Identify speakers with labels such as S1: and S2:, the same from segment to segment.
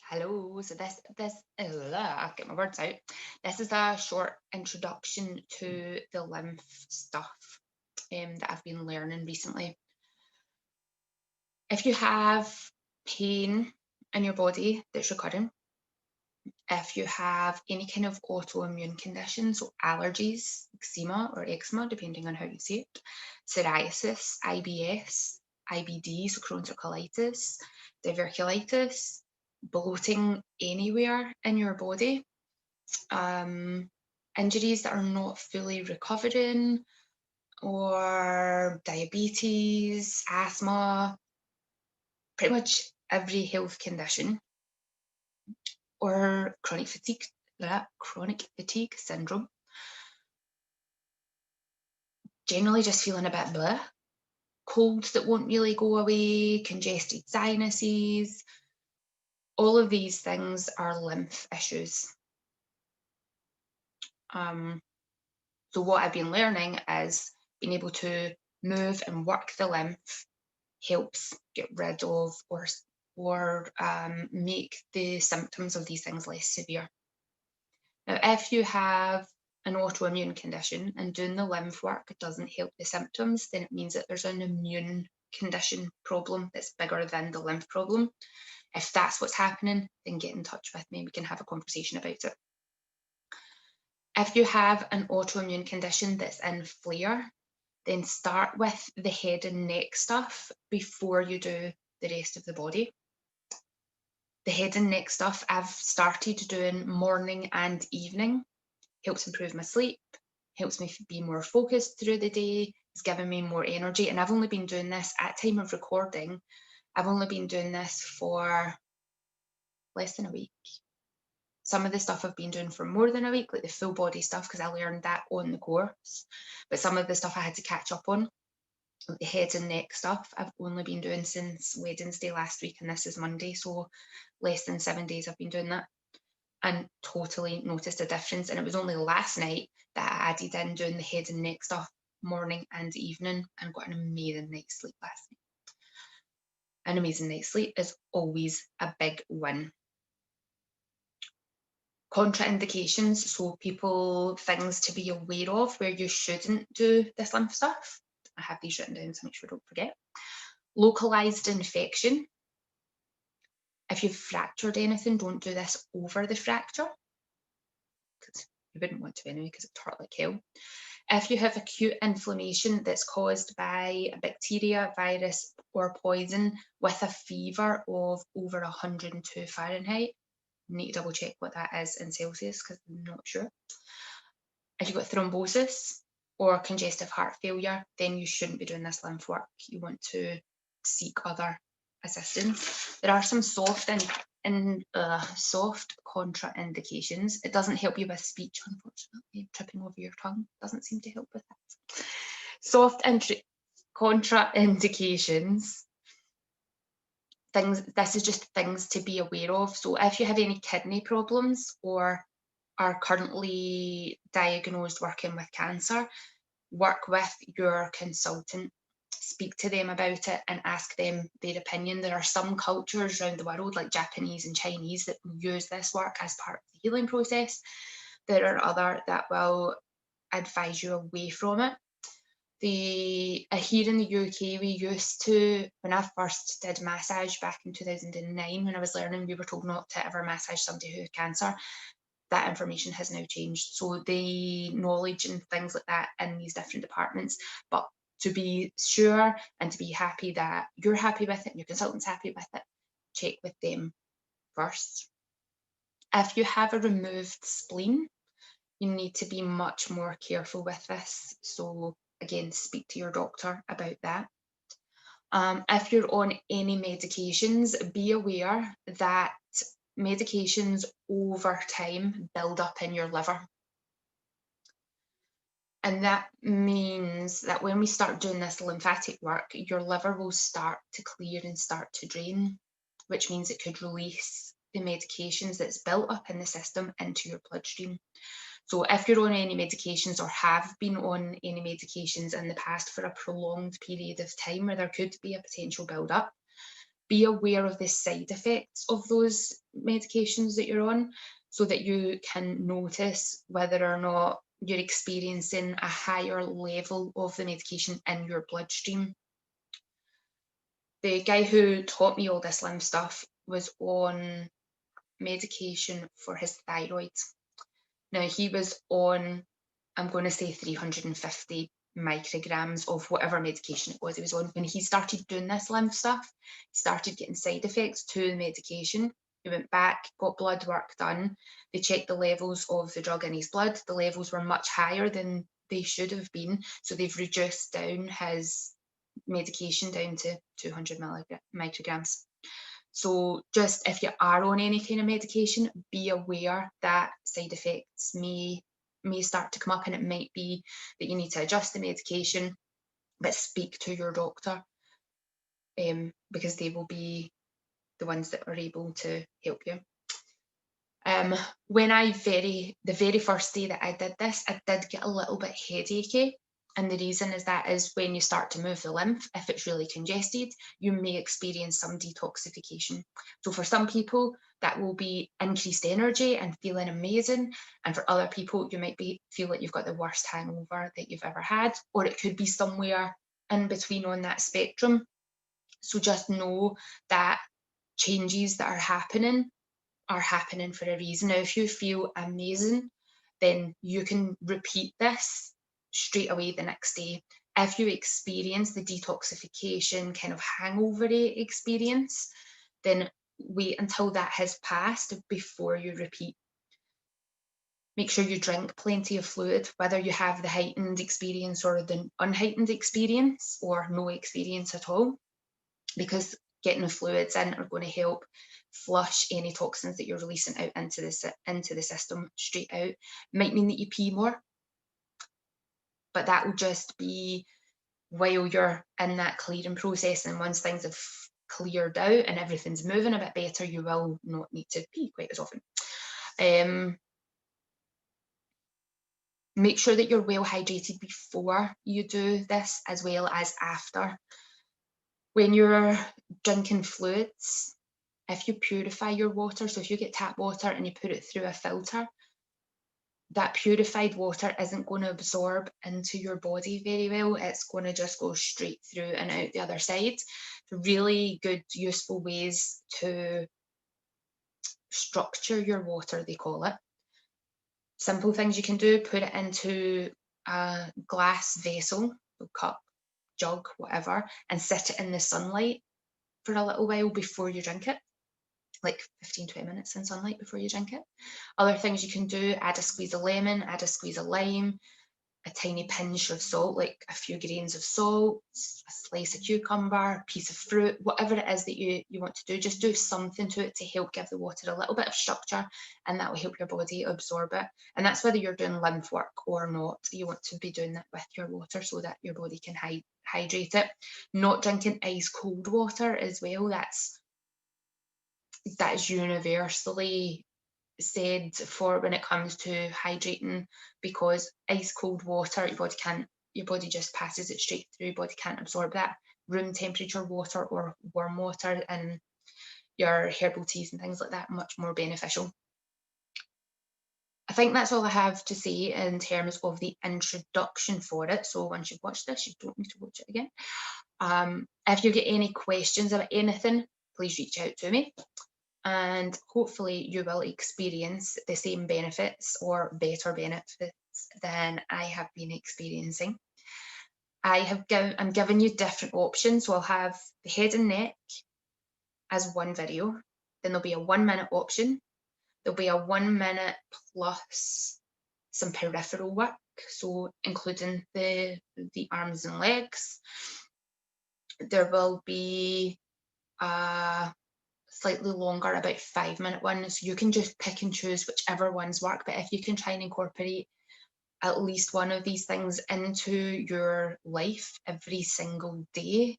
S1: Hello. So I'll get my words out. This is a short introduction to the lymph stuff that I've been learning recently. If you have pain in your body that's recurring, if you have any kind of autoimmune conditions, so allergies, eczema or eczema, depending on how you say it, psoriasis, IBS, IBD, so Crohn's or colitis, diverculitis, bloating anywhere in your body, um, injuries that are not fully recovering, or diabetes, asthma, pretty much every health condition, or chronic fatigue syndrome, generally just feeling a bit blah, colds that won't really go away, congested sinuses, all of these things are lymph issues. So what I've been learning is being able to move and work the lymph helps get rid of or make the symptoms of these things less severe. Now, if you have an autoimmune condition and doing the lymph work doesn't help the symptoms, then it means that there's an immune condition problem that's bigger than the lymph problem. If that's what's happening, then get in touch with me. We can have a conversation about it. If you have an autoimmune condition that's in flare, then start with the head and neck stuff before you do the rest of the body. The head and neck stuff I've started doing morning and evening. Helps improve my sleep, helps me be more focused through the day, it's giving me more energy. And I've only been doing this at time of recording, I've only been doing this for less than a week. Some of the stuff I've been doing for more than a week, like the full body stuff, because I learned that on the course. But some of the stuff I had to catch up on, like the head and neck stuff, I've only been doing since Wednesday last week, and this is Monday. So less than 7 days I've been doing that. And totally noticed a difference. And it was only last night that I added in doing the head and neck stuff morning and evening and got an amazing night's sleep last night. An amazing night's sleep is always a big win. Contraindications, so things to be aware of where you shouldn't do this lymph stuff. I have these written down, so make sure I don't forget. Localized infection. If you've fractured anything, don't do this over the fracture, because you wouldn't want to anyway, because it hurt like hell. If you have acute inflammation that's caused by a bacteria, virus, or poison with a fever of over 102 Fahrenheit, you need to double check what that is in Celsius because I'm not sure. If you've got thrombosis or congestive heart failure, then you shouldn't be doing this lymph work. You want to seek other assistance. There are some soft contraindications. It doesn't help you with speech, unfortunately. Tripping over your tongue doesn't seem to help with that. Soft contraindications. This is just things to be aware of. So if you have any kidney problems or are currently diagnosed working with cancer, work with your consultant, speak to them about it and ask them their opinion. There are some cultures around the world, like Japanese and Chinese, that use this work as part of the healing process. There are other that will advise you away from it. Here in the UK, we used to, when I first did massage back in 2009, when I was learning, we were told not to ever massage somebody who had cancer. That information has now changed. So the knowledge and things like that in these different departments, but to be sure and to be happy that you're happy with it and your consultant's happy with it, check with them first. If you have a removed spleen, you need to be much more careful with this. So again, speak to your doctor about that. If you're on any medications, be aware that medications over time build up in your liver. And that means that when we start doing this lymphatic work, your liver will start to clear and start to drain, which means it could release the medications that's built up in the system into your bloodstream. So if you're on any medications or have been on any medications in the past for a prolonged period of time where there could be a potential build-up, be aware of the side effects of those medications that you're on, so that you can notice whether or not you're experiencing a higher level of the medication in your bloodstream. The guy who taught me all this lymph stuff was on medication for his thyroid. Now he was on, I'm going to say 350 micrograms of whatever medication it was he was on. When he started doing this lymph stuff, he started getting side effects to the medication. He went back, got blood work done. They checked the levels of the drug in his blood. The levels were much higher than they should have been. So they've reduced down his medication down to 200 micrograms. So just if you are on any kind of medication, be aware that side effects may start to come up, and it might be that you need to adjust the medication, but speak to your doctor, because they will be the ones that are able to help you. When the very first day that I did this, I did get a little bit headachy. And the reason is when you start to move the lymph, if it's really congested, you may experience some detoxification. So for some people, that will be increased energy and feeling amazing. And for other people, you might feel like you've got the worst hangover that you've ever had, or it could be somewhere in between on that spectrum. So just know that changes that are happening for a reason. Now, if you feel amazing, then you can repeat this straight away the next day. If you experience the detoxification kind of hangover-y experience, then wait until that has passed before you repeat. Make sure you drink plenty of fluid, whether you have the heightened experience or the unheightened experience, or no experience at all, because getting the fluids in are going to help flush any toxins that you're releasing out into the system straight out. Might mean that you pee more, but that will just be while you're in that clearing process. And once things have cleared out and everything's moving a bit better, you will not need to pee quite as often. Make sure that you're well hydrated before you do this, as well as after. When you're drinking fluids, if you purify your water, so if you get tap water and you put it through a filter, that purified water isn't going to absorb into your body very well. It's going to just go straight through and out the other side. So really good, useful ways to structure your water, they call it. Simple things you can do: put it into a glass vessel, a cup, jug, whatever, and sit it in the sunlight for a little while before you drink it. Like 15-20 minutes in sunlight before you drink it. Other things you can do: add a squeeze of lemon, add a squeeze of lime, a tiny pinch of salt, like a few grains of salt, a slice of cucumber, a piece of fruit, whatever it is that you want to do. Just do something to it to help give the water a little bit of structure, and that will help your body absorb it. And that's whether you're doing lymph work or not. You want to be doing that with your water so that your body can hydrate it. Not drinking ice cold water as well. That is universally said for when it comes to hydrating, because ice cold water, your body just passes it straight through. Your body can't absorb that. Room temperature water or warm water and your herbal teas and things like that, much more beneficial. I think that's all I have to say in terms of the introduction for it. So once you've watched this, you don't need to watch it again. If you get any questions about anything, please reach out to me, and hopefully you will experience the same benefits or better benefits than I have been experiencing. I'm giving you different options. So I'll have the head and neck as one video, then there'll be a 1 minute option, there'll be a 1 minute plus some peripheral work, so including the arms and legs. There will be a slightly longer, about 5 minute one, so you can just pick and choose whichever ones work. But if you can try and incorporate at least one of these things into your life every single day,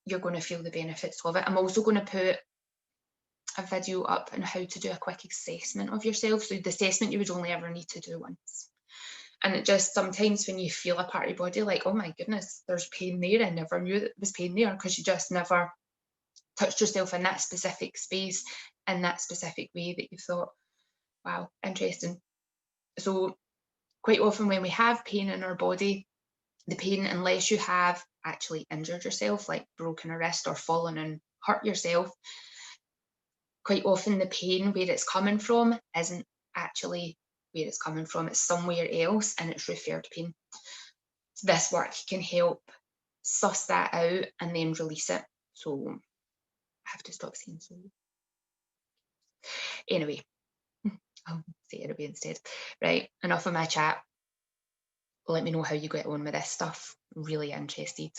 S1: you're going to feel the benefits of it. I'm also going to put a video up on how to do a quick assessment of yourself. So the assessment you would only ever need to do once. And it just, sometimes when you feel a part of your body, like, oh my goodness, there's pain there, I never knew that there was pain there, because you just never touched yourself in that specific space in that specific way that you thought, wow, interesting. So quite often when we have pain in our body, the pain, unless you have actually injured yourself, like broken a wrist or fallen and hurt yourself, quite often the pain where it's coming from isn't actually where it's coming from. It's somewhere else and it's referred pain. So this work can help suss that out and then release it. So I have to stop saying so. Anyway, I'll say anyway instead. Right, enough of my chat. Let me know how you get on with this stuff. Really interested.